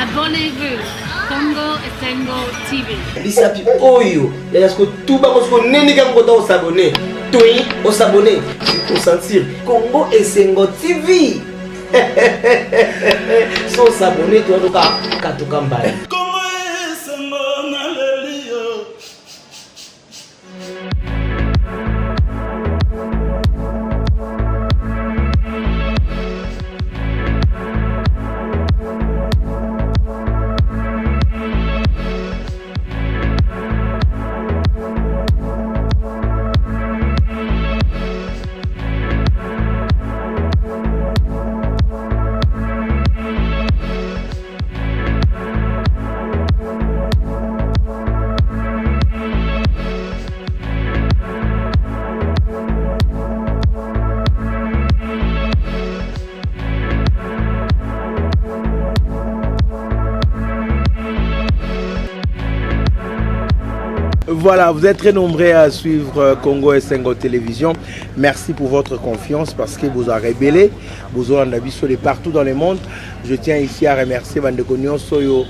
Abonnez-vous. Congo Esengo TV. Lisapi Oyo. Est-ce que tout le monde n'est pas s'abonner? Oui, on s'abonner. Pour sentir Congo Esengo TV. Sans s'abonner, tu vas tout cambaye. Voilà, vous êtes très nombreux à suivre Congo Esengo Télévision. Merci pour votre confiance parce que vous avez rébellé. Vous en avez sur partout dans le monde. Je tiens ici à remercier Vandekonion Soyo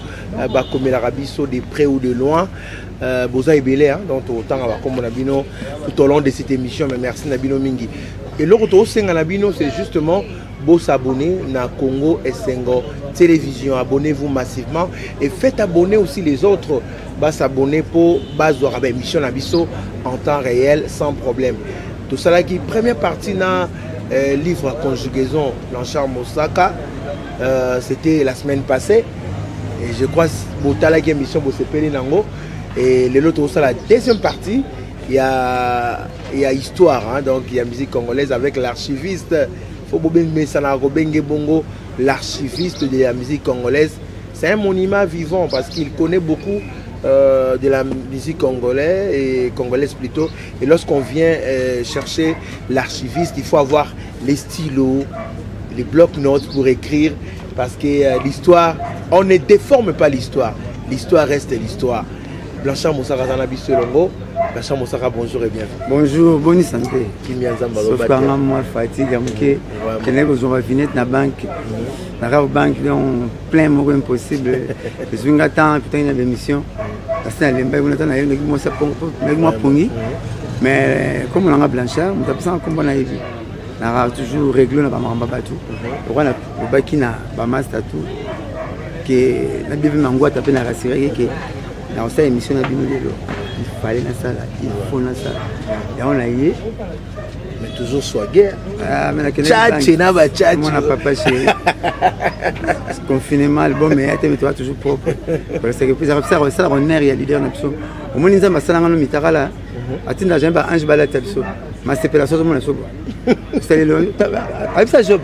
Bakome l'Arabiso de près ou de loin. Vous avez rébellé, donc autant comme Nabino tout au long de cette émission. Mais merci Nabino Mingi. Et l'autre aussi Nabino, c'est justement vous s'abonner à Congo Esengo Télévision. Abonnez-vous massivement et faites abonner aussi les autres. S'abonner pour avoir émission en temps réel sans problème. Tout ça qui première partie dans livre conjugaison Blanchard Moussaka, c'était la semaine passée et je crois que émission et l'autre la deuxième partie il y a histoire, donc il y a musique congolaise avec l'archiviste l'archiviste de la musique congolaise. C'est un monument vivant parce qu'il connaît beaucoup de la musique congolaise plutôt. Et lorsqu'on vient chercher l'archiviste, il faut avoir les stylos, les blocs-notes pour écrire parce que l'histoire, on ne déforme pas l'histoire. L'histoire reste l'histoire. Blanchard Moussaka Zanabiso Longo. Blanchard Moussaka, bonjour et bienvenue. Bonjour, bonne santé. Sauf quand moi fatigue, je n'ai pas besoin de venir à la banque. Dans la banque, on plein de mots impossibles. Je suis en temps, putain, il y a des missions. Mais comme on a Blanchard, on a besoin comme on a vu. On a toujours réglé, on a pas tout. On a pas master tout. Que la Bible m'a tapé dans la série que dans cette émission il fallait ça là, il faut ça. Et on a eu mais toujours soit guerre. Ah mais la tchatché na ba tchatché. Mon papa chéri. Confinement bon mais tu es toujours propre. Parce que plus ça on est il leader n'abso. Au moins nous avons ça dans le mitara là. Atinda jamba ange bala tabso. Ma séparation mon so. C'est le avec ça job.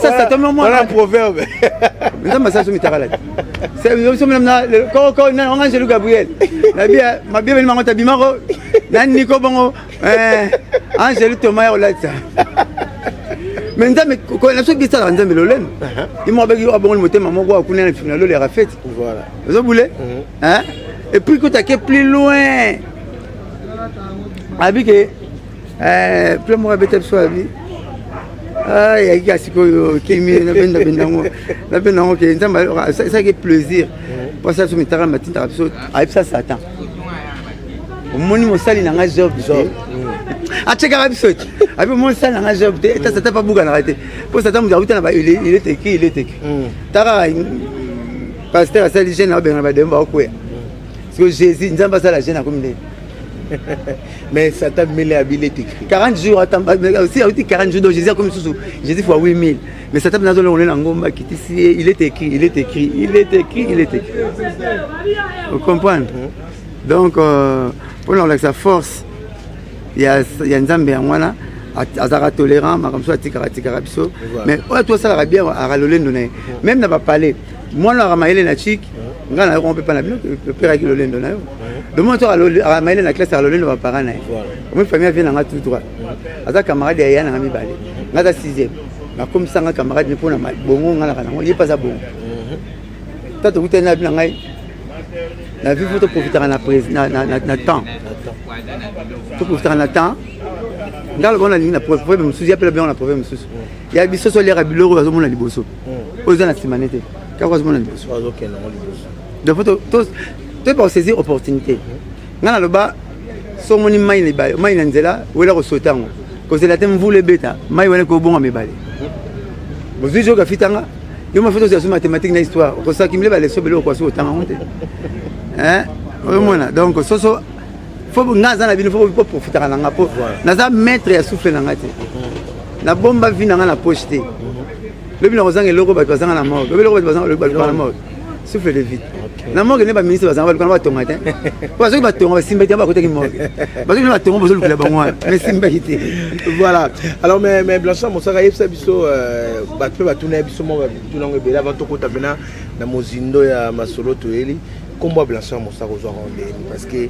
Ça tombe moi. On a proverbe. Nous avons ça sur mitara là. C'est le coco on ange le Gabriel. La bien ma bien venir monter bimaro. Nan Nico bongo. Angelo Thomas là ça. Mais quand la chose qui ça dans le lolène. Il m'a dit bon le moté maman quoi connait le final le rafet. Voilà. Vous voulez hein? Et puis quand tu es plus loin. Abi que plus moi bête sur abi. Ah il y a siko qui me la bendango que ça qui plaisir. Pour ça sur mitara matin avec ça Satan. Au moni mo sali na job. Acheka rabisot. Abi mo sali na job te ça t'a pas bouga na raté. Pour ça tam il est écrit. Tara pasteur ça dit jeune ben ba demba ko. Parce que Jésus nzamba ça la jeune comme des. Mais ça t'a mêlé habilité. 40 jours attends aussi 40 jours donc Jésus comme sous. Jésus fois 8000. Mais ça t'a dans le ngomba qui ici il est écrit. Vous comprenez? Donc pour avec sa force il y a Nzambe ngwana azara tolérant comme ça tikara biso mais toi ça la bien à lolendo même n'a pas parlé moi la ramaele na chic ngana on peut pas na bien le père qui lolendo na yo le moment toi ramaele na classe à lolendo va parana moi famille vient na tout droit aza camarade ya yana ngami balé ngata 6e na comme ça nga camarade ne pona bongo ngana kana il pas ça bon tato kutena bien ngai la vie faut profiter na temps tout profiter na temps ngalo bona linga problème musuzi appelle bien on a problème musuzi ya biso so lera biloro bazomona liboso oza na simanete Kako zomona liboso. Donc faut pas saisir opportunité. Ngana loba so moni mai ne ba mai na nzela wela ko sotango. Ko c'est la thème vous le bêta, mai wala ko bonga mebale. Bozu jo ka fitanga. Yo ma photo sur mathématiques na histoire. Ko ça kimle ba leso belo ko so tanga honte. Hein? Omona. Donc so faut ngaza na bino faut profiter na ngapo. Naza maître ya souffle na ngati. Na bomba vina na pocheté. Le bino kozanga eloko ba bazanga na mort. Le bino bazanga le ba na mort. Souffle de vite. Na mort ne ba ministre bazanga ba tonga te. Parce que ba tonga simba te ba côté ki mort. Parce que ba tonga bozo le ba moi. Mais simba ité. Voilà. Alors mais Blanchard Mosaka yebsa biso ba pe ba tuna biso mo ba tuna ngebe avant to kota bena na mozindo ya masolo to eli. Kombo Blanchard Mosaka zo rendre parce que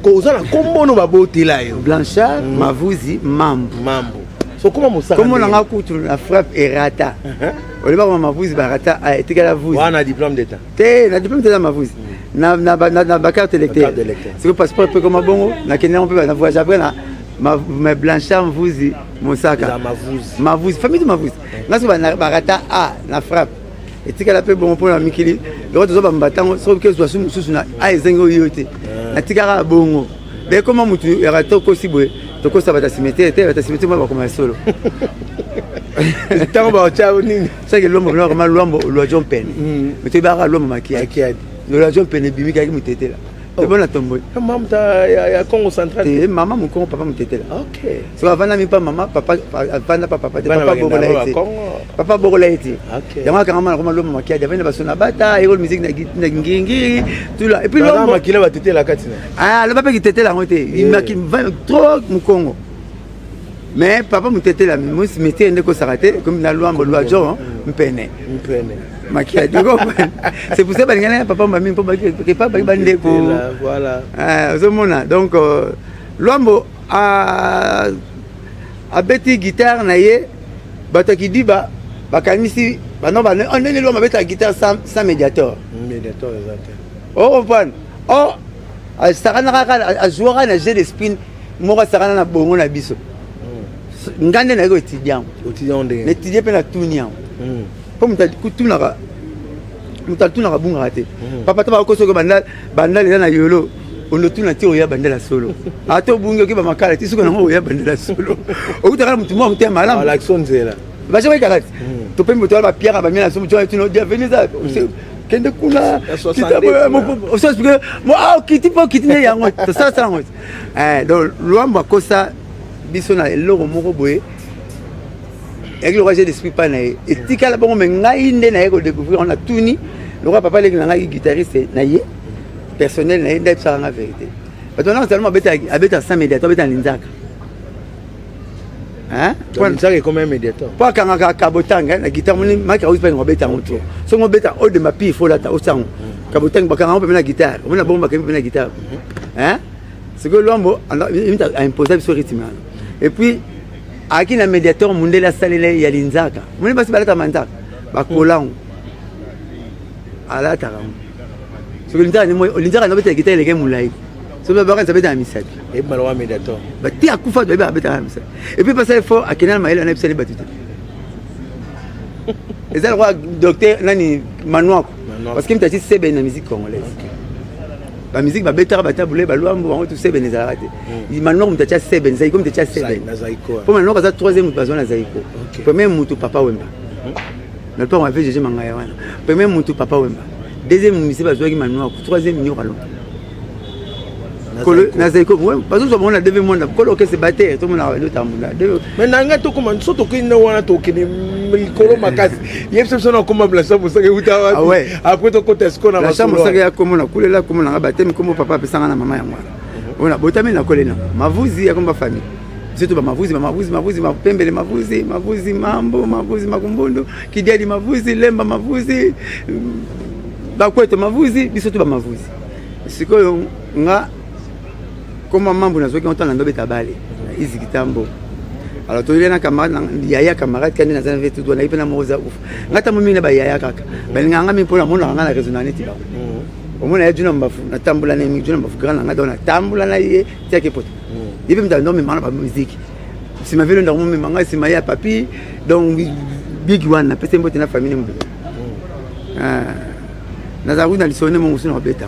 koza na kombo no ba botela yo. Blanchard Mavuzi Mambo. So comment Mosaka? Comment on a coutu la frappe errata. On va voir Mavuzi barata a été la vuzi. On a diplôme d'état. Na diplôme d'état Mavuzi. Na carte électeur. C'est que passeport peu comme bongo, na kenya on peut na voyage après na ma Blanchard Mavuzi Mosaka. Mavuzi famille de Mavuzi. Na so barata a na frappe. Et tika la pe bon pour la mikili. Le retour zo ba mbatango so que soit sous na a ezengo yote. Na tika ka bongo. Mais comment mutu errata ko sibwe. Donc ça va t'assiméter, moi va commencer solo. Tant va ciao nini. Ça que l'homme vraiment l'homme John Pen. Mais tu vas l'homme maquillé. Le John Pen est bimi avec mutete là. C'est bon la tombe. Maman ya Congo central. Maman mon Congo papa mutete là. OK. So avant na mi pas maman papa papa Bogolaiti. Papa Bogolaiti. OK. Yama carrément vraiment l'homme maquillé, il y avait une basson à bata, et musique na ngingi tout là. Et puis l'homme maquillé va tete la katina. Ah, le papa qui tete là monté. Il maquille trop mon Congo. Mais papa mutete là, moi si mettais un déco s'arrêter comme la loi Mbolo John, mpene. Maquillage. C'est pour ça que papa m'a mis pour que papa bande ko. Voilà. Ah, zomona. Donc l'homme a bêti guitare naie, bata qui dit ba kanisi ba non ba on est l'homme avec la guitare sans médiateur. Médiateur exact. Oh pan. Oh sarana a jouera na jeu de spin, mora sarana na bongo na biso. Ngande na go étudiant. Étudiant de. L'étudiant pe na tunia. Comme tu kutuna mutatuna kabunga raté. Papa taba ko soko bandal na yolo. On le tuna ti oya bandela solo. Ato bungo ki ba makala ti soko na oya bandela solo. Okutaka mutu mo mutema malamu. L'action zela. Ba je karate. To pe mutu ba pierre ba miana so mutu tu no dia venisa. Kende kuna. Kitabo mo so expliquer mo kitine yango. Ça ça ngo. Donc loamba ko ça biso na eloko moko boye. Avec le projet d'esprit pas naïe. Et tika la bon mais ngai nde naïe ko découvrir on a tout ni. Le roi papa les ngai guitariste naïe personnel naïe d'être ça en vérité. Maintenant seulement avec 100 médiateurs avec un linzaka. Hein? Linzaka est comme un médiateur. Pas quand on kabotanga la guitare mon maki a pas un beta autour. So mon beta au de ma pi faut la ta au sang. Kabotanga ba quand on peut la guitare. On a bon ba quand la guitare. Hein? C'est que l'homme a imposé ce rythme. Et puis aki na médiateur mundela salele ya linzaka muni basi balata mantaka bakola ala taram so linzaka ni linzaka no beta guitare leke mulai so ba baka sabeta misaki et malwa médiateur bati akufa do ba beta misaki et puis passer fort akina maila na bisali batute et ça le roi docteur nani Manouako parce que mtati sebe na musique congolaise la musique va bêter à tabouler balouambo on tout sait benezarate il maintenant on t'a seben ça comme t'a seben pour maintenant ça troisième besoin na zaiko premier mutu papa wemba le temps on avait Gégé Mangaya wana premier mutu papa wemba deuxième musique besoin qui maintenant troisième nyo kalon kolo na zaiko parce que on a devait monde kolo que se battre tout le monde a le tambula mais nanga to comment surtout que no wana to kini kolo makasi yepse sona comme Blanchard Mosaka uta après to côté ce qu'on a Blanchard Mosaka ya comme na kulela comme na battre comme papa pesanga na mama ya mwana ona botami na kolena mavuzi ya komba famille surtout ba mavuzi mapembele mavuzi mambo mavuzi makumbundo kidiali mavuzi lemba mavuzi bakweto mavuzi bisoto ba mavuzi sikoyo nga comme mambo na zoki on ndo beta bale izi kitambo alors to lena camarade yaya camarade kandi na zana vetu do na ipena moza uf ngata mumi na ba yaya kaka balinga ngami mpona mona ngana na rezonaneti ba omona ya juna mbafu na tambula na mi juna mbafu grana ngada na tambula na ye tiake poto ibe mta ndo mi mana ba musique si ma velo ndo mi manga si ma ya papi donc big one na pese mbote na famille mbo naza kuna lisone mon usuna beta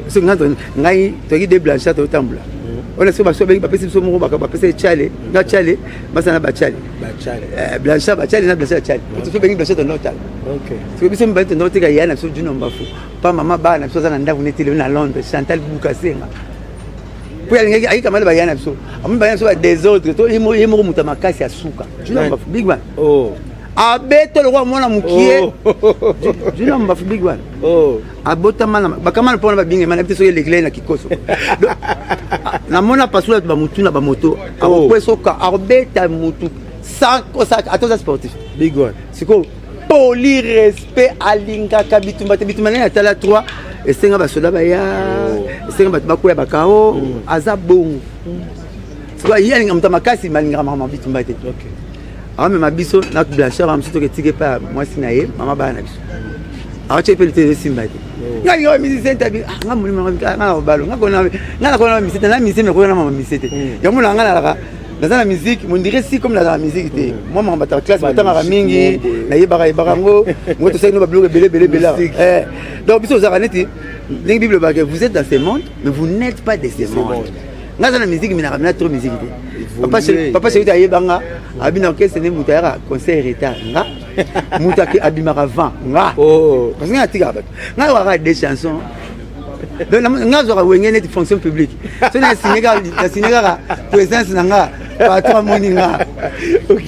so ngai toki de blanchard to tambula on a so ba so bengi ba pesi so mo ba pesi chale na chale basana ba chale blanchard ba chale na blanchard chale so bengi blanchard to no chale OK so biso mbate no tika yana so juno mbafu pa mama ba na so za na ndavu netile na Londres Chantal Bukasenga po ya ngi ayika mala ba yana so amu ba yana so ba désordre to imo muta makasi asuka juno mbafu big one abeto lokwa mwana mukie juno mbafu big one abota mana bakamana pona ba binge mana biso yelegele na kikoso na mona pasula ba mutu na ba moto akopesoka abeta mutu sans atoza sportif big one siko poli respect alinga kabitumba te bitumana na tala 3 esenga ba soda ba ya esenga ba koya bakao aza bongo siko yalinga mutamakasi malinga mama bitumba te OK ame mabiso na blanchard am sito ke tike pa mwasi na ye mama ba na biso ache pe le simba te nga yo musicien tabi nga muli nga balo nga kona musicien na musicien me kona mama musicien yango na nga na dans la musique on dirait si comme dans la musique te moi mama ta classe matanga mingi na yebaka ngo ngoto sai no ba bloque belé donc biso za kaneti lingi bible ba que vous êtes dans ce monde mais vous n'êtes pas de ce monde nga dans la musique mais na trop musique te papa chéri ta yebanga abina que ce n'est mutara concert retard nga mutaki abimaka vent nga parce que nga tika ba nga wa des chansons donc nga zo ka wengene de fonction publique so na signéga présence na nga patron moninga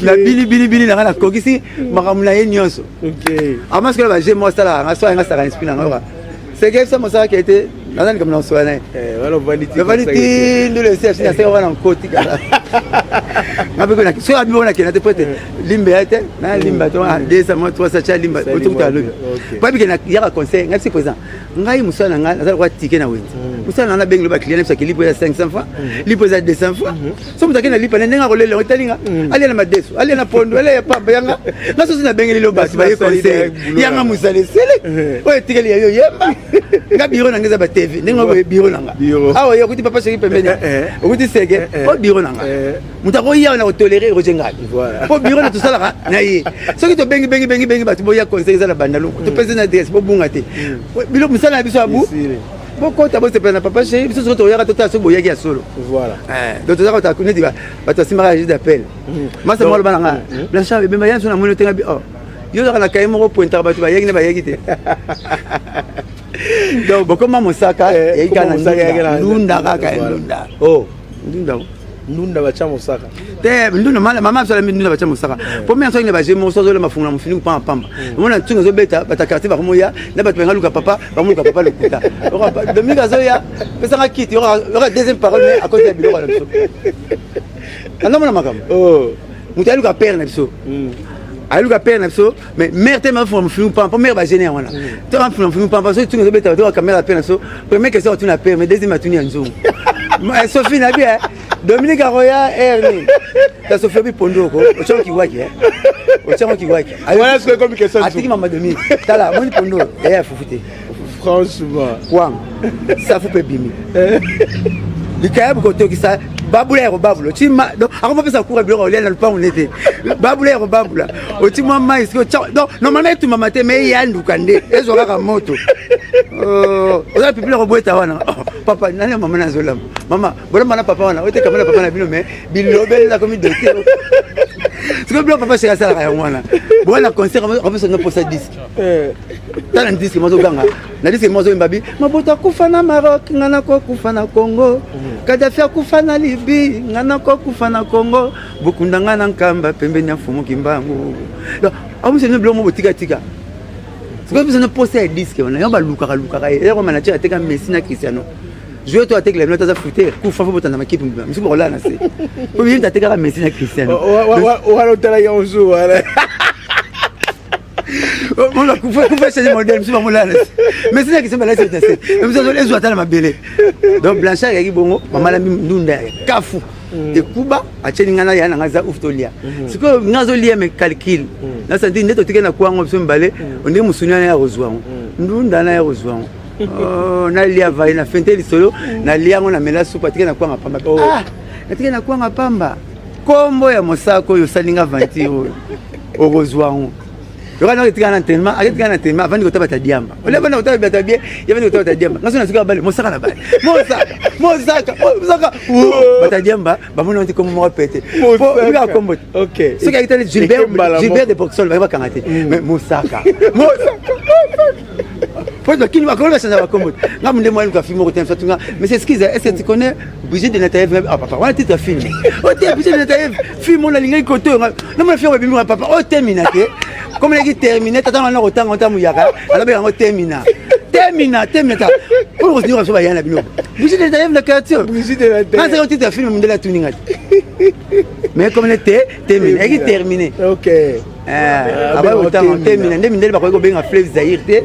la bili na kokisi makamula ye nyonso OK parce que ba j'ai moi ça là nga so nga ça inspire nga c'est que ça moi ça qui a été nadhani kama nasoa naye wala vanity ndio le chef sina sema wana nkoti kala ngabe kuna sio abi bona kena tepete limbe yate na limba to desa mo 3 cha limba otukuta lobi papi kena yaka conseil ngati président ngai musana nga nazala kwa tike na wenzi musana na bengi lo ba client sa kilipo ya 500 francs lipo za 200 francs so mutake na lipa nenga kolele otalinga ali na madesu ali na pondo ale ya papa yanga naso sina bengi lo basi ba ye conseil yanga musale sele o tike li yo yemba ngabi ro ngeza ba TV nenga bo biro nanga awa yo kuti papa chéri pembeni okuti sege o biro nanga mutako ya na tolérer rojenga voilà po biro na tout ça là na yi so ki to bengi batu boya conseil za na bandalo to pese na DS bo bunga te bilo musala biso abu boko ta bo se pena papa chéri biso so to ya to ta so boya ki solo voilà donc to za ta kuneti ba to simara registre d'appel masa mo bana nga blanchard be mayan so na mono tenga bi yo na kaye mo pointer ba to ba yegi ne ba yegi te donc bokoma mosaka yekana ndunda kaka ndunda ndunda bacha mosaka te ndunda mama sala ndunda bacha mosaka premier soki ne ba jemo sozo le mafunga mufini pa pamba mona tsunga zo beta batakati ba moya na ba twenga luka papa ba luka papa le kuta dominga zo ya pesa ka kiti ora deuxième parole mais à côté de bilo la biso anda mona makam mutalu ka père na biso aluka père na biso mais mère te ma fond film pas mère ba générer wana te ma film pas parce que tu ne beta to caméra père na biso première question tu na père mais deuxième tu ni anzo Sophie na bien Dominique Aroya Ernie ta Sophie bi pondo ko o chama ki waki voilà ce que comme question atiki mama Dominique tala moni pondo ya fufute franchement quoi ça faut pas bimi likaya ko to ki sa babula chima donc ako pesa cours bilo ko lena pa on était babula oti mama isko donc normalement tu mama te mais yanduka nde ezo kaka moto oza pipila ko boeta wana papa nani mama na zolam mama bona mana papa wana ote kamana papa na bino mais bilobel na komi doté siko bilo papa c'est ça la wana bona concert on peut se no posa disque tala disque mozo ganga na disque mozo mbabi mabota kufa na Maroc ngana ko kufa na Congo Kadhafi kufa na Libye ngana ko kufa na Congo bokundanga na nkamba pembeni ya fumu kimbangu donc amu se no bilo mo botika c'est comme si on posait un disque on a luka et on manager ateka Messi na Cristiano jouer toi avec les notes à foutre kufa faut tana makipe monsieur bola na c'est pour bien ateka Messi na Cristiano on tala ya on joue voilà on a kufa c'est modèle monsieur bola na Messi na Cristiano là c'est monsieur les joueurs tala mabele donc Blanchard yaki bongo mama la ndunda kafu de Kuba acheningana yana ngaza uftolia siko ngazo lia me calcul na senti neto tikena kwango biso mbale onde musunya ya rozwa ndunda na ya rozwa na lia vai na fente lisolo na lia ngo na mela supa tikena kwanga pamba na tikena kwanga pamba kombo ya mosako yo salinga vantiro rozwa Le roi est en entraînement, arrête en entraînement avant de ta diamba. On l'a pas noté bien, il y avait ta diamba. Quand on a dit mon sac à la balle, mon sac, ta diamba, mon nom comme moi pété. Ok. Ce qui a été Gilbert de Boxol va canter. Mais mon sac. Faut que qui va connaître ça va comme. Là mon demande que film rotem ça tout mais c'est ce qu'ils est-ce que tu connais Brigitte de Nataev ah papa on a titre film. Oh t'es Brigitte de Nataev film on a ligne côté. Non mon film va papa oh terminé. Comme il a terminé t'attends on autant on t'a mouillaka alors bien on termina. Pour nous dire ça va y aller bino. Brigitte de Nataev la créature. Brigitte de Nataev. Quand c'est un titre film de la tuning. Mais comme il était terminé, il est terminé. OK. Après autant on termine ndemindele bakoyeko benga fleuve Zaïre te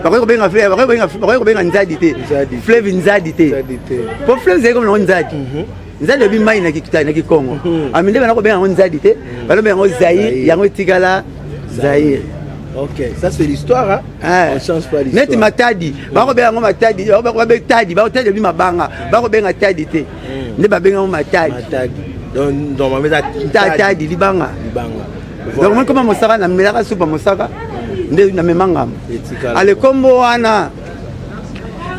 bakoyeko benga nzadi fleuve nzadi te po fleuve Zaïre comme nzadi nzadi bi mai na Kongo aminde bana ko benga nzadi te balo benga Zaïre yango tikala Zaïre. OK, ça c'est l'histoire hein. On change pas l'histoire. Net matadi bako benga matadi bako benga tadi bako tadi bi mabanga bako benga tadi te nde ba benga matadi donc ma mesa tadi libanga. Donc comment mosaka na melaka soupa mosaka nde na memanga ale kombo wana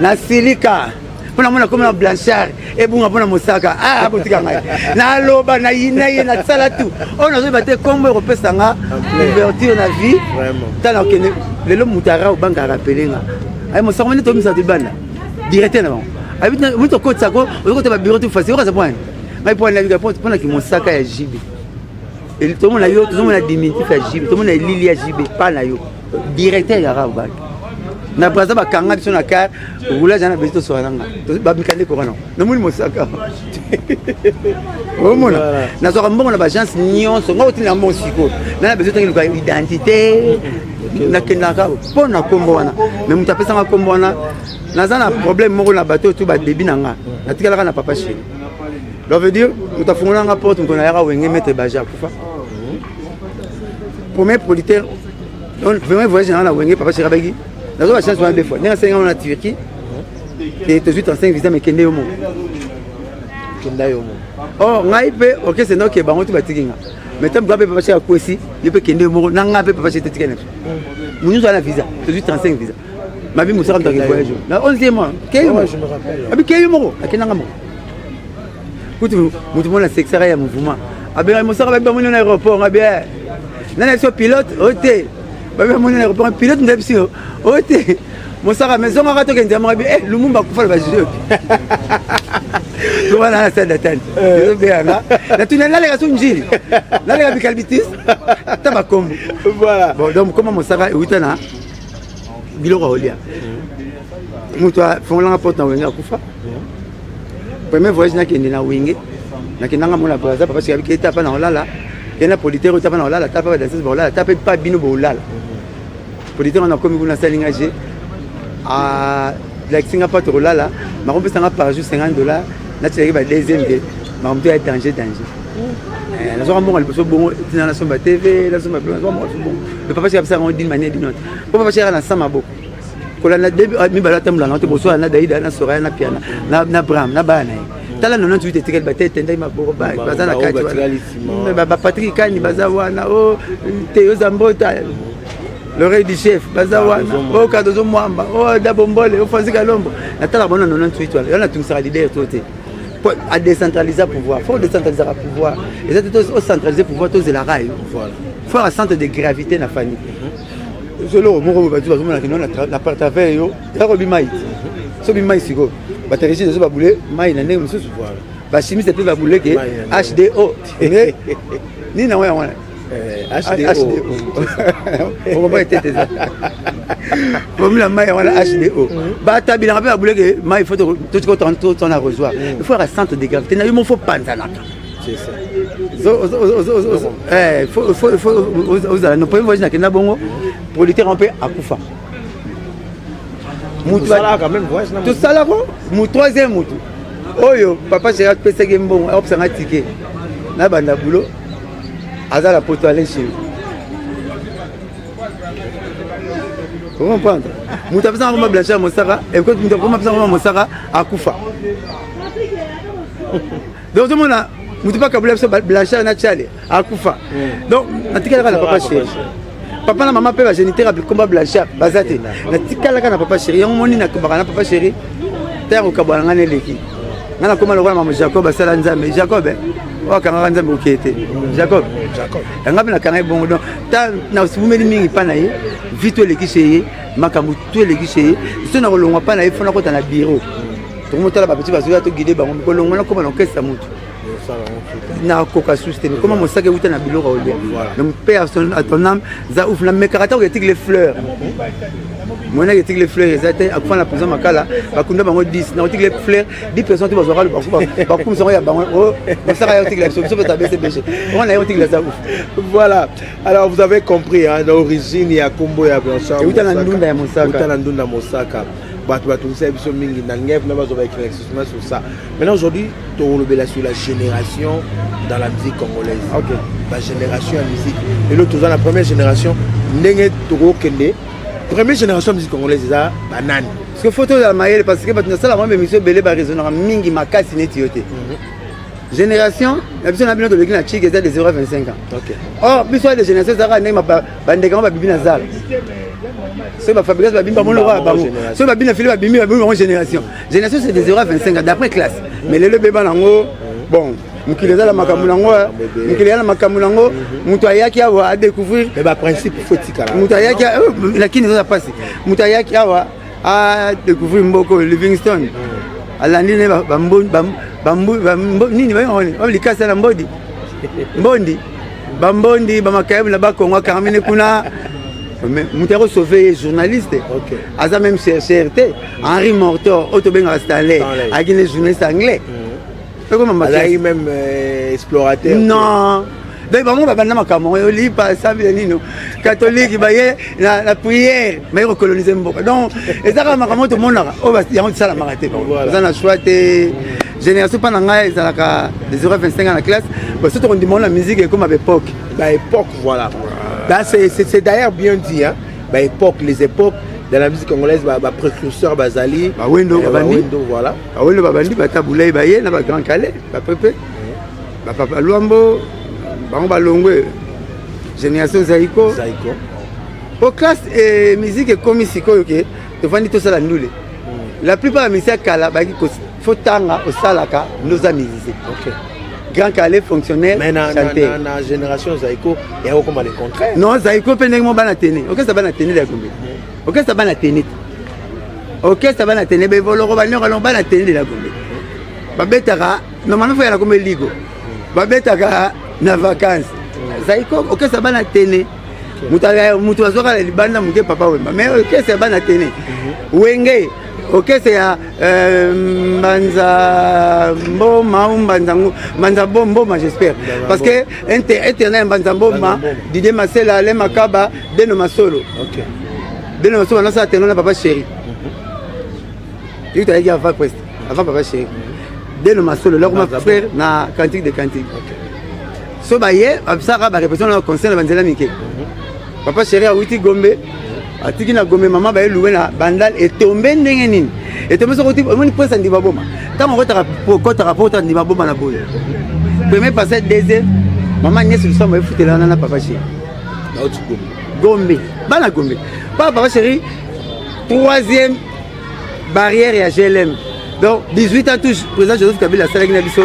na silika pona mona comme na blanchard et bunga pona mosaka ah botika ngai na loba na yinaye na salatu on a zoba kombo repesanga ouverture na vie vraiment tala okene lelo mutara o banga rappelinga ay mosaka mona to misa tibana directeur na habite muto kotsa ko o ko ba bureau tout facile ko ça point ngai point la vie pona ki mosaka ya jibi et tout le monde a eu, tout le monde a diminué à JB, tout le monde a Lili à JB, pas na yo. Directeur y a Rabat. Na braza ba kanga biso na car, roulage na beto so nanga. To ba mikande ko non. Na muni mosaka. O mona. Na so mbongo na ba chance nyonso, ngo tina mo siko. Na beto tangi ko identité. Na kenaka pona kombo wana. Mais muta pesa nga kombo wana. Na za na problème moko na bateau tout ba débit nanga. Na tikala na papa chéri. Ça veut dire, nous avons fait un rapport, nous avons fait un maître Baja Koufa. Premier politaire, donc vraiment voyage dans la Wenge, papa Chirabagi. Nous avons la chance de deux fois. Nous avons 5 ans en Turquie. Et 18 visas, mais Kende Yomo. Oh, Naïpe, ok, c'est nous qui avons tout bâti. Mais tant que papa Chirabagi a Kouessi, il peut Kende Yomo, n'a pas papa Chirabagi. Nous avons la visa, 18 visas. Ma vie, nous sommes dans le voyage. Le 11e mois, je me rappelle. Quel numéro? À quel numéro? Tout la secrétaire ya mouvement abé mosaka ba moni na aéroport abé na na pilote oté ba ba moni na aéroport pilote ndabisi oté mosaka maison ngaka to kenza mo abé lumumba kufa ba jeu to wana na salle d'attente yo béanga na tunela le kaso njili na le bikalbitis ta ba kombo voilà bon donc comment mosaka uitana biloko olia muto fonga porte na wenga kufa premier voyage na kende na wenge na kinanga mona braza papa siabi keta pa na olala kena politaire ta pa na olala ta pa danseuse ba olala ta pa bino ba olala politaire na komi kuna salinga je a like singa pa to olala ma ko pesa nga par jour $50 na tsheki ba deuxième de ma mto ya danger na zo mo le so bon tina na somba TV la somba blanc mo so bon le papa siabi sa on d'une manière d'une autre papa siabi na sama boko kola na début mi bala tamla na to boso na daida na sora na piana na bram na bana tala no ntu tekel batete ndai maboko ba baza na kati ba Patrick Kani baza wana o Théo Zambota l'oreille du chef baza wana o Kadozo Mwamba o Dabombole o Fanzika Lombo na tala bona no ntu itwa yana tumsaka leader toté à décentraliser pouvoir faut décentraliser pouvoir et ça tout centraliser pouvoir tous la rail voilà faut un centre de gravité na famille solo moko ba tu ba zomona kino na partaver yo ya ko bimai so bimai siko ba terisi zo ba boule mai na ndenge mususu voilà ba chimiste pe ba boule ke HDO ni na wana HDO on va être ça comme la mai wana HDO ba tabila pe ba boule ke mai faut tout ko ton a rejoindre il faut un centre de gravité na yo mo faut panzana c'est ça faut no point voyage na kena bongo politaire un peu à Koufa. Tout ça quand même voyage. Tout ça là mon troisième moutou. Oyo papa j'ai fait ça game bon, hop ça m'a ticket. Na banda boulot. Azala poto aller chez. Vous comprenez? Moutou a besoin de blanchir mon sara et quand moutou a besoin de mon sara à Koufa. Donc tout le monde a moutou pas kabula blanchir na chale à Koufa. Donc na ticket là papa chez. papa na maman mpe bagéniteur akomba blanchard baza te natikalaka na papa chéri yango moni nakobaka na papa chéri ntango okabwana ngai neleki ngai nakoma lokola mama jacob asala nzambe jacob oyo akangaka nzambe okeye te jacob yanga mpe nakanga ye bongo donc ta nasumeli mingi mpa na ye vi to elekisi ye makambo to elekisi ye so na kolongwa mpa na ye fona kota na bureau tokomotala bapeti bazoya togide bango kolongwa nakoma na okesa motu na koka sustain comment mon sac est où na biloko olia donc père à ton âme za ouf na mekata ko les fleurs mon na les fleurs ça était à fois la prison makala bakunda bango 10 na les fleurs 10 personnes tu vas voir ba comme ça ya bango oh ça va yotik la solution peut taper ces on a yotik la ça ouf voilà alors vous avez compris hein l'origine ya Kombo ya Blanchard et où na ndunda ya Mosaka où na ndunda Mosaka maintenant aujourd'hui sur la génération dans la musique congolaise. Okay. La génération en musique et l'autre la première génération première génération de musique congolaise c'est ça banane parce que photo de la maïle parce que maintenant ça la même émission belé ba résonner mingi makasi netioté génération la personne a bien de l'église na chic des 0 à 25 ans. OK. Or biso des générations ça na bandeka ba bibi na zal c'est ma fabrication babimba mon roi bango c'est babina fili babimi babimi génération c'est des 0 à 25 ans d'après classe mais le bébé nango bon mukile za la makambo nango mukile ya la makambo nango mutu ayaki awa a découvrir mais ba principe faut tikala mutu ayaki lakini ça passe mutu ayaki awa a découvrir mboko Livingstone alandi ne bambo nini ba likasa na mbodi bambondi bamakayebu na bakongo Carmine kuna Moutero sauvé journaliste. Okay. Asa même CRT. Henri Mortor, Autobenga Stanley, avec les journalistes anglais. Il même explorateur. Non. Donc, on va banner ma caméra. On lit pas ça, bien catholique, la prière, mais il recolonise un peu. Donc, et ça, ma caméra, tout le monde a. Oh, il y a ça la marathon. Ça n'a choisi. Génération pendant des 0,25 à la classe. Parce que on demande la musique est comme à l'époque. Bah époque, voilà. C'est d'ailleurs bien dit, hein. Bah époque, les époques de la musique congolaise, bah précurseur Bazali, bah Wendo, voilà. Bah Wendo, bah Bandi, bah Taboulay, bah Yen, bah Grand Calais, bah Pepe, bah Papa Luambo, bah on va Longwe, génération Zaïko. Pour classe et musique et comme ici, ok, tu vas dire tout ça la noule. La plupart des musiques Kala, bah il faut tanga au salaka, nos amis. Ok. Grand Calais fonctionnaire, mais dans la génération Zaïko, il y a comme le contraire. Non, Zaïko peut pas la tenir. Ok, ça va la tenir la Gombe. Ok, ça va la tenir. Ok, ça va la tenir. Mais vous l'aurez pas la tenir la Gombe. Babetara, normalement il faut y aller comme Ligo. Babetara na vacances. Zaïko, ok, ça va la tenir. Mutazoka le banda muke papa wemba. Mais ok, ça va la tenir. Wenge. Ok, c'est à Banza Mboma ou Banza Mboma, j'espère. Parce que Internet Banza Mboma, Didier Marcel, Alain Makaba, Deno Masolo. Ok. Deno Masolo, on a ça, on a papa chéri. Tu as dit avant presque, avant papa chéri. Deno Masolo, là où ma frère, na cantique de cantique. So, bah, hier, ça va répéter dans le concert de Banzela Mike. Papa chéri a ouiti Gombe. Atiki na Gombe maman ba loué na bandal et tombé ndenge nini et tombé sur côté on pense à ndima boma tant on retara rapport à ndima boma na boye premier passé deuxième maman nyesi le somme fouté là na papa chéri na oti Gombe bana Gombe papa chéri troisième barrière ya GLM donc 18 ans touche président Joseph Kabila salaki na biso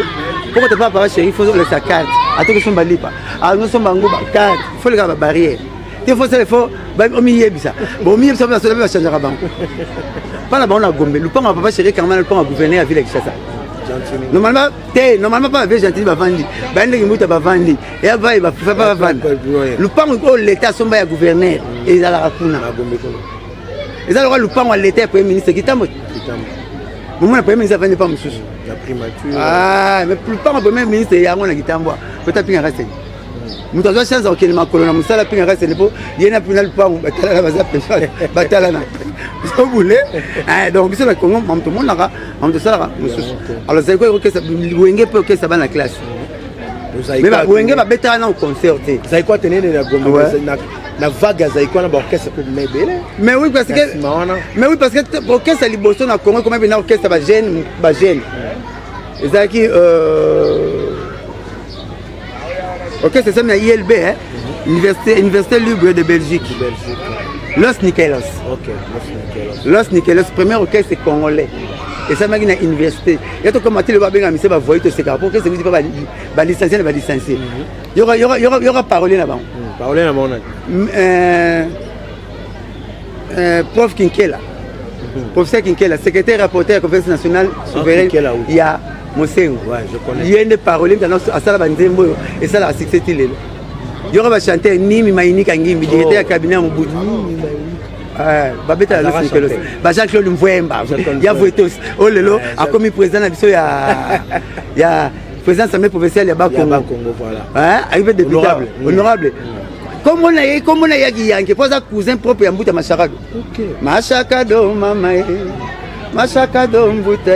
pourquoi papa chéri faut le sa carte atoko somba lipa a nous somba ngoba carte faut le ga barrière. Il faut ça, il faut. Au milieu, ça. Au milieu, ça va changer à banque. Pas la banque à Gombe. Le pont à papa chéri, quand même, le pont à gouverner à Ville Kinshasa. Normalement, pas avec gentil, va vendre. Ben, il m'a vendu. Et après, il va pas vendre. Le pont où l'État sombre à gouverner. Et il a la racuna. Et ça, le pont à l'État, premier ministre qui t'a mot. Moi, le premier ministre ne pas me sous. La primature. Ah, mais le pont au premier ministre, il y a un qui t'a envoyé. Peut-être qu'il y a un reste. Nous avons chance de faire colonne musala pinga reste nepo yena pinal pa batala na baza pesha batala na so boulé donc biso na Congo mam to monaka mam to sala mususu alors c'est quoi que ça wenge pe que ça va na classe mais ba wenge ba beta na concert ça quoi tenir na Gombe na vague za iko na orchestre pour mebele mais oui parce que orchestre liboso na Congo comme na orchestre ba jeune ezaki Ok, c'est ça, mais ILB, hein? Université libre de Belgique. Los Nikelos. Ok, Los Nikelos, premier orchestre congolais. Et ça m'a dit à l'université. Il y a tout comme le babé à Missé, va voir tout ce qu'il pour que c'est pas licencié, va licencier. Il y aura parolé là-bas. Parolé là-bas. Prof Kinkela. Professeur Kinkela, secrétaire rapporteur à la conférence nationale souveraine. Il y a Mosengo. Ouais, je connais. Il y a une parole à Sala Banzembo et ça la succès. Il y aura un chanteur Nimi Maïni Kangimbi, directeur du cabinet à Mobutu. Babeta Los Nikelos. Jean-Claude Mvouemba. Il y a Vuetos. Oh lelo, a commis président il y a président de l'Assemblée provinciale, il y a Bakongo. Voilà. Arrivé députable, honorable. Comme on a Yagiyanke, pas un cousin propre à Mbouta Machakado. Machakado, maman. Machakado, Mbouta.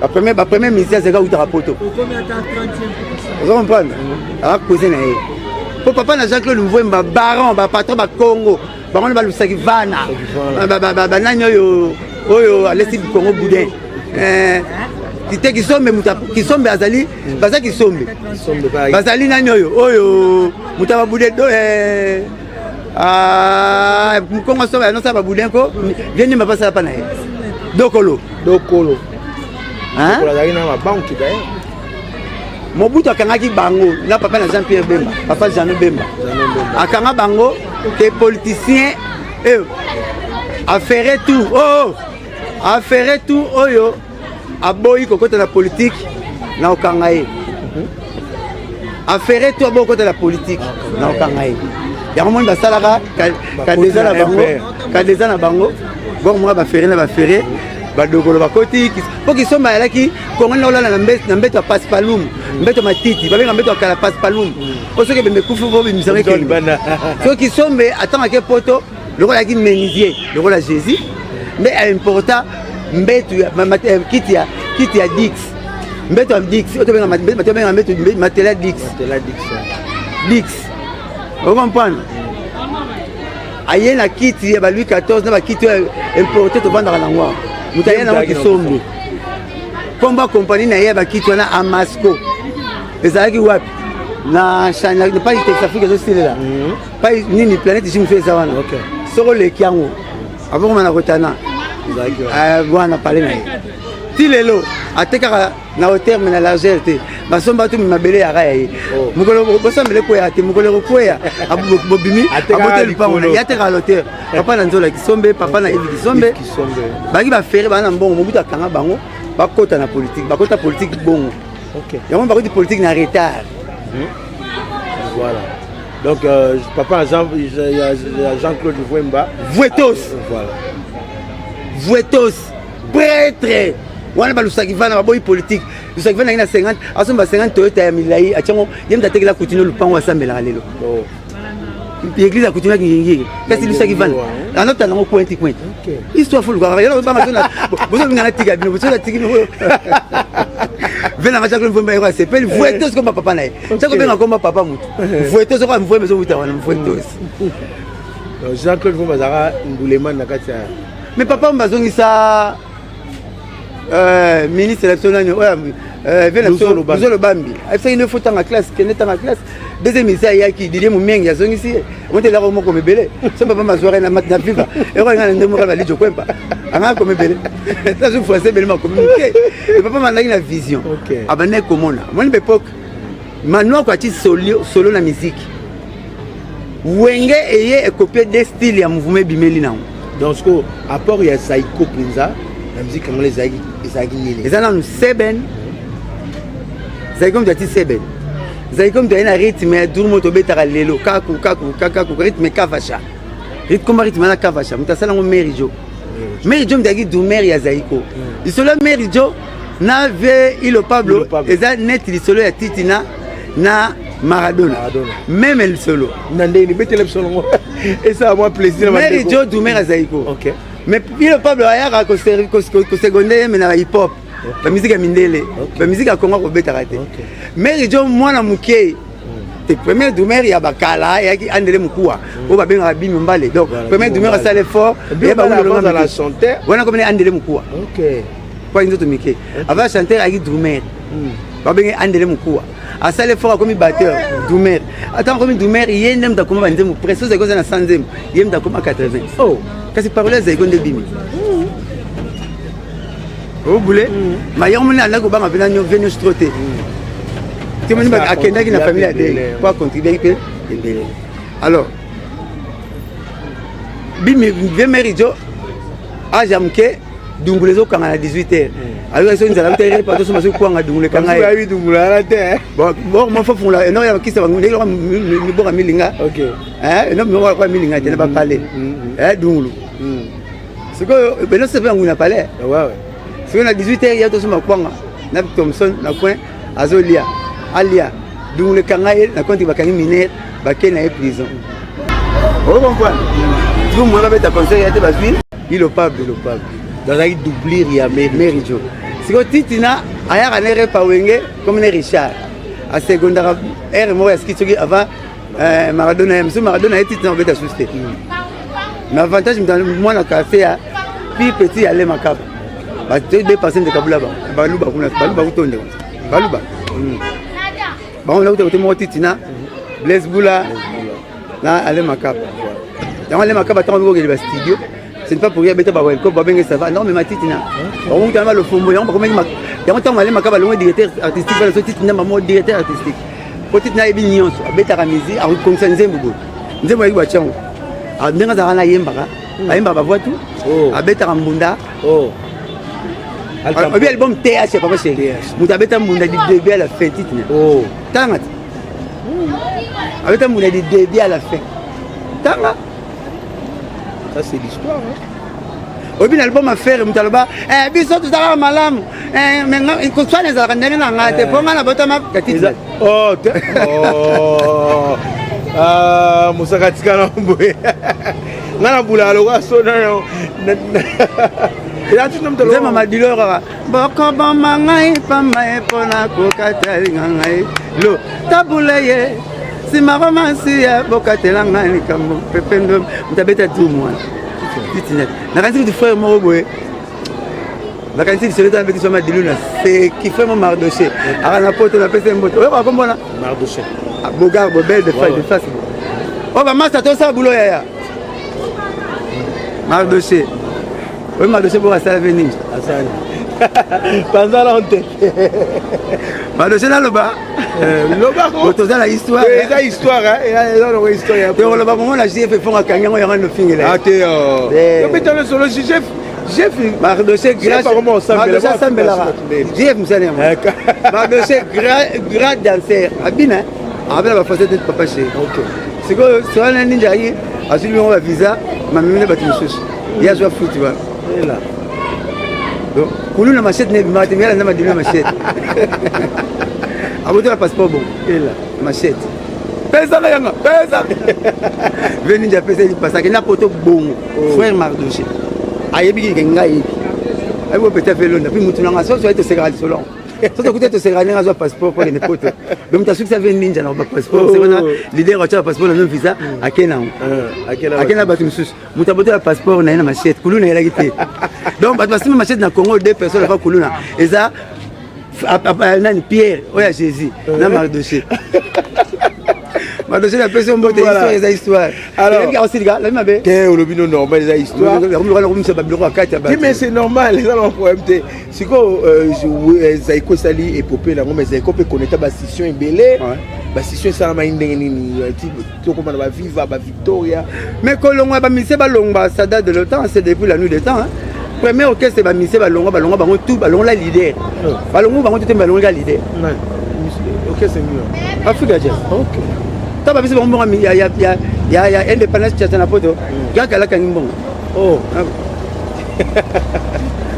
La première mission, c'est Outarapoto. Vous comprenez? Un cousin. Pour papa, Jean-Claude Mvouemba, baron, patron de Congo. Baron de Lusakivana. Oyo, à l'est du Congo Boudin. Qui sombe Azali, Baza qui sombe. Bazali Nanyoyo, Oyo, Moutaba Boudin. Congo sombe, non, ça va Boudin. Viens me passer à Panaï. Dokolo. Hein? Mobutu akangaki bango na papa na Jean-Pierre Bemba, papa Jean Bemba. Akanga bango que politicien affaire tout. Affaire tout oyo aboyi kokota la politique na okangaye. Affaire tout aboyi kokota la politique na okangaye. Yango mo basalaka kadeza na bango. Bon moi ba ferrer na ba ferrer. Badokolo bakoti po kisomba yalaki kongo na na mbeto passe palum mbeto matiti babenga mbeto kala passe palum osoke bembe kufu bo bimisanga ke bana so kisombe atanga ke poto loko yaki menisier loko la Jésus mais important mbeto kiti ya Dix mbeto am Dix otobenga mbeto matela Dix on comprend ayena kiti ya ba Louis XIV na ba kiti importé to vendre na ngwa Moutayana qui sombe. Combat compagnie na yeba kitwana Amasco. Ezalaki wapi? Na chana ne pas Texas Afrique zo style là. Pas ni planète jimu fait ça wana. OK. Soko le kiango. Avant on a rotana. Bwana parler na. Tilelo ateka na hauteur mais na largeur te. Basomba tu mabele ya raye. Mukolo bosambele ko ya te mukolo ko ya. Abobimi abote lupango ya te à l'hauteur. Papa na nzola kisombe, papa na Evi kisombe. Baki ba ferre bana mbongo mobuta kanga bango, bakota na politique, bakota politique bongo. OK. Yango bakoti politique na retard. Voilà. Donc papa Jean-Claude Mvouemba, Vuetos. Voilà. Vuetos, prêtre. Wana ba Lusakivana ba boy politique. Lusakivana ina 50, asomba 50 Toyota ya milai, achango yemta tekela kutino lupango asambela lelo. L'église a continué à gagner. Qu'est-ce que c'est qui va? Un autre talent au point. Histoire folle. Il y a pas mal de vous avez un tigre, vous avez un tigre. Venez à Jean-Claude Mvouemba, c'est pas vous êtes tous comme papa naï. C'est comme un papa moutou. Vous êtes tous comme vous êtes vous êtes tous. Jean-Claude Mvouemba zara Ndouleman nakati. Mais papa Mbazongi ça ministre électoral Venez le Bambi. Il une faut dans la classe, qui est dans la classe. Deuxième ministère il y a qui dit mon mien il y a zone ici. On était là au moment comme belé. Ça papa m'azorer na matin viva. Et on a un démocrate ali jo kwempa. Anga comme belé. Ça je français belé communiquer. Et papa m'a donné la vision. Abane komona. Moi une époque maintenant quoi tu solo na musique. Wenge eye copier des styles ya mouvement bimeli na. Donc ce que apport il y a Saiko Pinza, la musique congolaise Zagi Nile. Et ça dans Seben. Zaigom dati Seben. Zaigom doit un rythme tout le monde obétara lelo kaku rythme kavacha. Rythme comme rythme na kavacha. Mutasala ngo Merijo. Merijo mdagi doumer ya Zaiko. Il solo Merijo na ve ilo Pablo eza net li solo ya Titina na Maradona. Même le solo. Nandé ni betele solo. Et ça a moi plaisir. Merijo doumer ya Zaiko. OK. Mais ilo Pablo aya ko secondaire mais na hip hop. La musique à Mindele, la musique à Congo ko beta raté. Mais je moi na muké. Te premier doumer ya bakala ya ki andele mukua. O ba benga bi mbale. Donc premier doumer ça l'effort et ba dans la chanteur. Wana comme andele mukua. OK. Kwa nzoto mike. Ava chanteur ya ki doumer. Ba benga andele mukua. à ça l'effort comme batteur Doumer attends comme Doumer il y a même comme banzemu presque c'est quoi ça na 100e il y a même comme 80 oh kasi parole za ikonde bimi oh boulé ma yo mona na ko banga pena nyo venu stroté tu me dis à Kenya qui na famille à pour contribuer que alors bimi vemerijo a jamke dungulezo kanga na 18h alors ils sont dans la terre pas tout ça quoi nga dungule kanga ya dungula la terre bon moi faut fondre non ya kisa bangu ndelo mi boka milinga OK non mi boka milinga tena ba parler dungulu c'est que ben non c'est pas nguna parler ouais c'est na 18h ya to suma kwanga na Thompson na coin azolia alia dungule kanga na compte bakangi mineur bakena e prison on comprend tout moi va mettre conseil ya te basui il le pape dans un doublir il y a Merijo si ko titina aya kanere pa wenge comme ne Richard a secondaire R mo est-ce qu'il avant Maradona Maradona est titina beta susté mais avantage moi na café a puis petit aller makaba ba te dépasser de kabula ba baluba kuna baluba kutonde baluba ba on a uté mo titina Blaise Boula na aller makaba dans aller makaba tant ngo le studio. C'est pas pour rien bêta ba welcome ba benga ça va non mais ma titina on tellement le fombo on comme il y a un temps malé makaba le directeur artistique la titina maman directeur artistique petite na ebi nyonso bêta ramizi a reconnaître nzembo nzembo yi ba chango a ndenga za na yemba ka ayemba ba voix tout a bêta rambunda oh abi album TH papa chéri muta bêta mbunda du début à la fin titina oh tanga a bêta mbunda du début à la fin tanga. Ça c'est l'histoire au bin album affaire mutaloba biso tout ça malam mais ko tswana za kanene na ngate po ngana bota ma katisa oh musaka tikana mboye ngana bulalo kwa sona ila tu nomtalo zema madilora boko bama ngai pama epona ko katali ngai lo tabuleye sima romansi ya bokatela ngani kambo pependo mutabeta tout moi titinette na kanisi du frère moko boye na kanisi soleta avec soma diluna c'est qui fait mon Mardoché ara na poto na pese mboto oyo ko mbona Mardoché bogar bobel de face oh ba masa to sa bulo ya Mardoché oui Mardoché pour ça venir asani pendant longtemps Mardoché na loba loba ko to za la histoire eza histoire eza no histoire to loba mo na JF font akanya ngo yanga no fingela ate yo betalo solo JF Mardoché grâce Mardoché sambela JF musane Mardoché grand danseur abina abina ba facette de papa chez OK c'est que sur un ninja yi asuli mo ba visa mamine ba tinsusu ya zo futi ba là donc kuluna machette ne bimate mela na madina machette aboto la passeport bon et là machette pesa la yanga pesa veni nja pesa pasa ke na poto bon frère Mardoché ayebi ki ngai ay bo peut-être fait l'on puis mutu na so so eto segal solon so to kuteto segal nga zo passeport pour les potes donc ta succès veni ninja na passeport c'est vraiment l'idée reçoit passeport na visa akena akena batum sus mutu aboto la passeport na machette kuluna ela kite donc bat basima machette na Congo deux personnes la kuluna eza nani Pierre oya Jésus na Mardoché Mardoché la personne bote histoire eza histoire alors il y a aussi gars la mabe que olobino normal eza histoire mais c'est normal les gens ont problème te siko zaiko sali épopée la ngome zaiko peut connaître ba session ebele ba session ça ma ndenge nini to comme ba viva ba Victoria mais kolongwa ba mise ba longba ça date de le temps c'est depuis la nuit des temps premier orchestre ba mise ba longwa bango tout ba longwa leader ba longwa bango tout ba longwa leader OK c'est mieux Africa Jazz OK taba biso bongo ya indépendance tchatana poto gaka la kangi bongo oh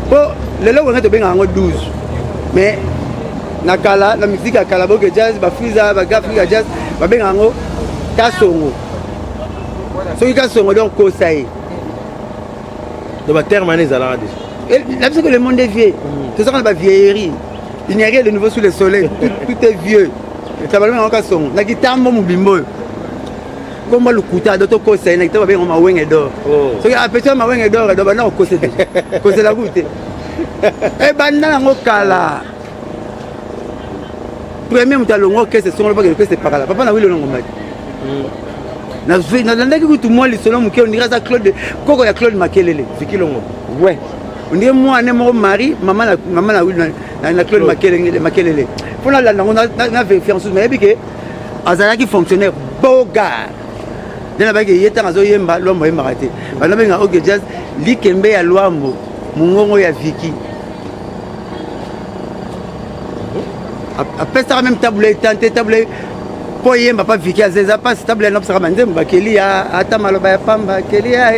bon lelo on a to benga ngo 12 mais nakala la musique ya kala boke jazz ba friza ba Africa Jazz ba benga ngo kasongo so kasongo donc ko sai de ba terme ané zala déjà la musique que le monde est vieux tout ça on va vieillerie il n'y a rien de nouveau sous le soleil tout est vieux tabalama nga songo na kitambo mubimbo komba lukuta doto kosa na kitaba benga mawenge d'or so ya petit mawenge d'or do bana ko kose kose la gute e banda ngo kala premier moto alongo orchestre songo lobaka orchestre pakala papa na wili longo maki nalandaki kutu mwa lisolo moke ondira aza Claude koko ya Claude Makelele Viki Longo ouais ondire mwana moko mari mama na wili na Claude Makelele mpo nalanda ngo na vérifie ensuite nayebi ke azalaki fonctionnaire bogar nde nabaki ye ntango azoyemba lwambo oyembaka te bana benga oge jazz likembe ya lwambo mongongo ya Viki apesaka même tabule tante tabule po yemba pa Viki azeza pasi tabule naposaka banzembo bakeli ya ata maloba ya pamba keli ya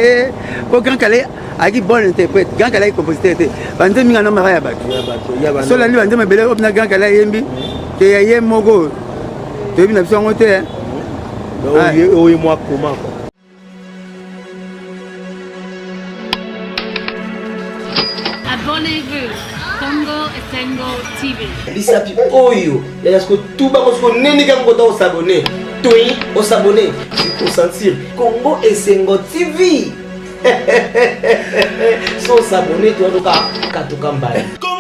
po grand kale aki bon interprète grand kale aki compositeur te banzembo minga nomaka ya bato solandi banzembo ebele opina grand kale ayembi te ya ye moko toyebi na biso yango te oyo mwa koma Abonnez-vous. Congo Esengo TV. Bisapi oyo ya yasko tuba ko neni ka ngota o s'abonner. Toi o s'abonner pour sentir Congo Esengo TV. So s'abonner toi ka katuka mbali.